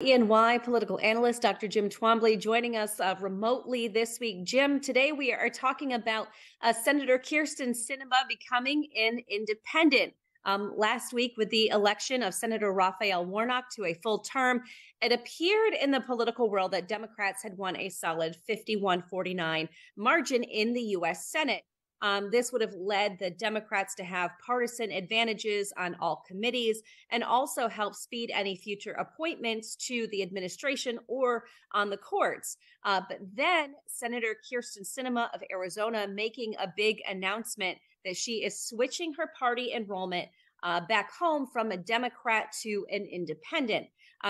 WENY Political Analyst Dr. Jim Twombly joining us remotely this week. Jim, today we are talking about Senator Kyrsten Sinema becoming an independent. Last week, with the election of Senator Raphael Warnock to a full term, it appeared in the political world that Democrats had won a solid 51-49 margin in the U.S. Senate. This would have led the Democrats to have partisan advantages on all committees and also help speed any future appointments to the administration or on the courts. But then Senator Kyrsten Sinema of Arizona making a big announcement that she is switching her party enrollment back home from a Democrat to an independent.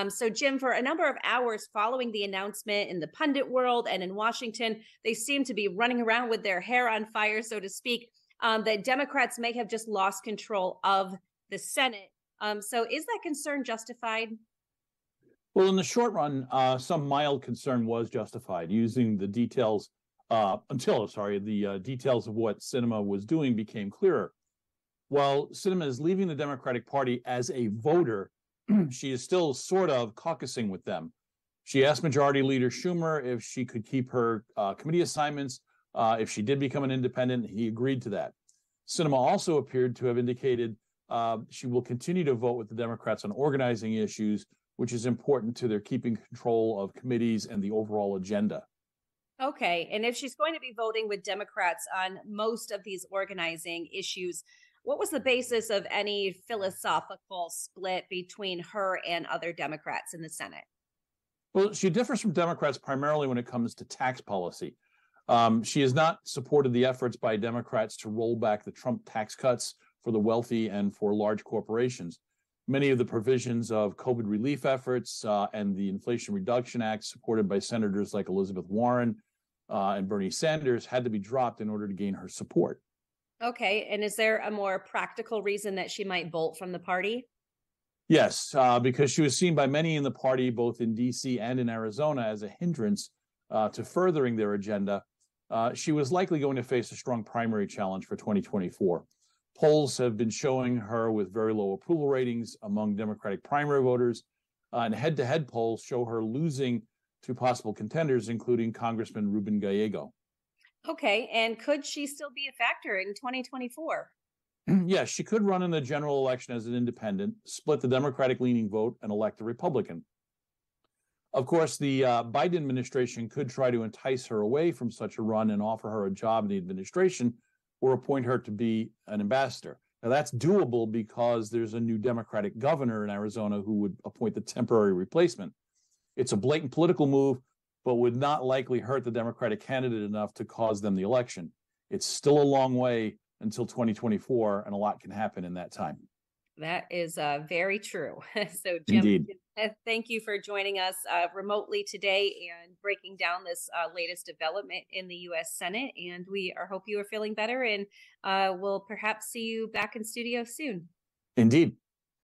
So, Jim, for a number of hours following the announcement in the pundit world and in Washington, they seem to be running around with their hair on fire, so to speak, that Democrats may have just lost control of the Senate. So is that concern justified? Well, in the short run, some mild concern was justified using the details until the details of what Sinema was doing became clearer. While Sinema is leaving the Democratic Party as a voter, she is still sort of caucusing with them. She asked Majority Leader Schumer if she could keep her committee assignments if she did become an independent. He agreed to that. Sinema also appeared to have indicated she will continue to vote with the Democrats on organizing issues, which is important to their keeping control of committees and the overall agenda. Okay. And if she's going to be voting with Democrats on most of these organizing issues, what was the basis of any philosophical split between her and other Democrats in the Senate? Well, she differs from Democrats primarily when it comes to tax policy. She has not supported the efforts by Democrats to roll back the Trump tax cuts for the wealthy and for large corporations. Many of the provisions of COVID relief efforts and the Inflation Reduction Act supported by senators like Elizabeth Warren and Bernie Sanders had to be dropped in order to gain her support. Okay. And is there a more practical reason that she might bolt from the party? Yes, because she was seen by many in the party, both in D.C. and in Arizona, as a hindrance to furthering their agenda. She was likely going to face a strong primary challenge for 2024. Polls have been showing her with very low approval ratings among Democratic primary voters, and head-to-head polls show her losing to possible contenders, including Congressman Ruben Gallego. Okay. And could she still be a factor in 2024? Yes, she could run in the general election as an independent, split the Democratic-leaning vote, and elect a Republican. Of course, the Biden administration could try to entice her away from such a run and offer her a job in the administration or appoint her to be an ambassador. Now, that's doable because there's a new Democratic governor in Arizona who would appoint the temporary replacement. It's a blatant political move, but would not likely hurt the Democratic candidate enough to cause them the election. It's still a long way until 2024, and a lot can happen in that time. That is very true. So, Jim, Indeed. thank you for joining us remotely today and breaking down this latest development in the U.S. Senate. And we hope you are feeling better, and we'll perhaps see you back in studio soon. Indeed.